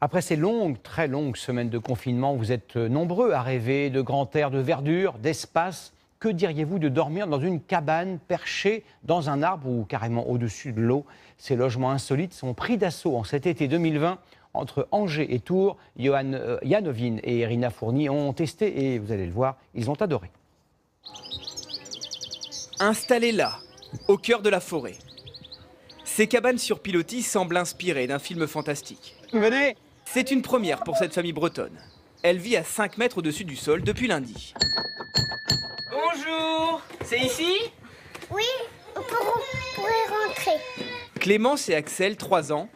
Après ces longues, très longues semaines de confinement, vous êtes nombreux à rêver de grand air, de verdure, d'espace. Que diriez-vous de dormir dans une cabane perchée dans un arbre ou carrément au-dessus de l'eau? Ces logements insolites sont pris d'assaut en cet été 2020. Entre Angers et Tours, Yann Ovine et Irina Fourny ont testé et vous allez le voir, ils ont adoré. Installées là, au cœur de la forêt, ces cabanes sur pilotis semblent inspirées d'un film fantastique. Venez! C'est une première pour cette famille bretonne. Elle vit à 5 mètres au-dessus du sol depuis lundi. Bonjour, c'est ici? Oui, on pourrait rentrer. Clémence et Axel, 3 ans,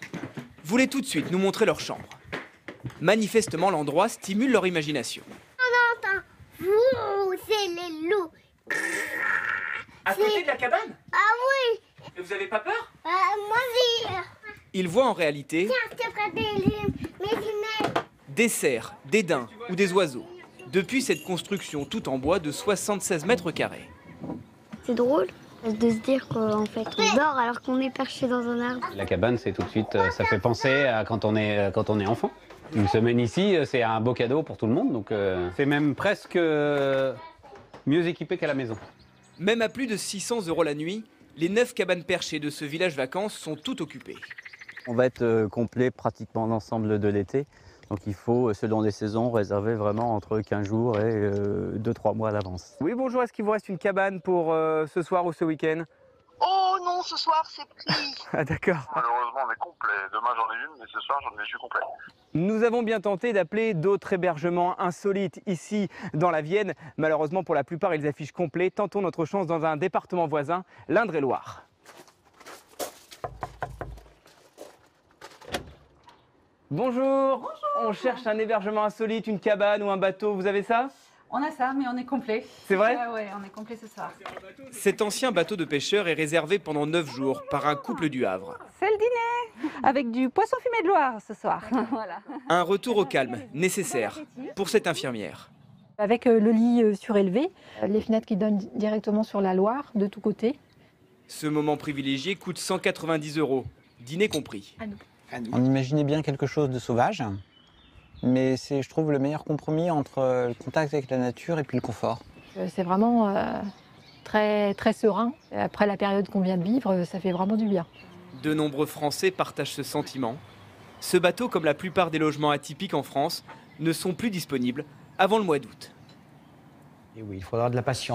voulaient tout de suite nous montrer leur chambre. Manifestement, l'endroit stimule leur imagination. On entend, vous, c'est les loups. À côté de la cabane? Ah oui, Et vous avez pas peur? moi aussi. Ils voient en réalité Tiens, je te ferai mes images. des cerfs, des daims ou des oiseaux. Depuis cette construction tout en bois de 76 mètres carrés. C'est drôle de se dire qu'en fait on dort alors qu'on est perché dans un arbre. La cabane, c'est tout de suite, ça fait penser à quand on est enfant. Une semaine ici, c'est un beau cadeau pour tout le monde, donc c'est même presque mieux équipé qu'à la maison. Même à plus de 600 € la nuit, les 9 cabanes perchées de ce village vacances sont toutes occupées. On va être complet pratiquement l'ensemble de l'été. Donc il faut, selon les saisons, réserver vraiment entre 15 jours et 2-3 mois à l'avance. Oui, bonjour, est-ce qu'il vous reste une cabane pour ce soir ou ce week-end? Oh non, ce soir c'est pris. Ah d'accord. Malheureusement, on est complet. Demain, j'en ai une, mais ce soir, je suis complet. Nous avons bien tenté d'appeler d'autres hébergements insolites ici dans la Vienne. Malheureusement, pour la plupart, ils affichent complet. Tentons notre chance dans un département voisin, l'Indre-et-Loire. Bonjour. On cherche un hébergement insolite, une cabane ou un bateau, vous avez ça? On a ça, mais on est complet. C'est vrai? Ouais, on est complet ce soir. Cet ancien bateau de pêcheur est réservé pendant 9 jours par un couple du Havre. C'est le dîner avec du poisson fumé de Loire ce soir. Voilà. Un retour au calme, nécessaire pour cette infirmière. Avec le lit surélevé, les fenêtres qui donnent directement sur la Loire de tous côtés. Ce moment privilégié coûte 190 €, dîner compris. On imaginait bien quelque chose de sauvage, mais c'est, je trouve, le meilleur compromis entre le contact avec la nature et puis le confort. C'est vraiment très, très serein. Après la période qu'on vient de vivre, ça fait vraiment du bien. De nombreux Français partagent ce sentiment. Ce bateau, comme la plupart des logements atypiques en France, ne sont plus disponibles avant le mois d'août. Et oui, il faudra de la patience.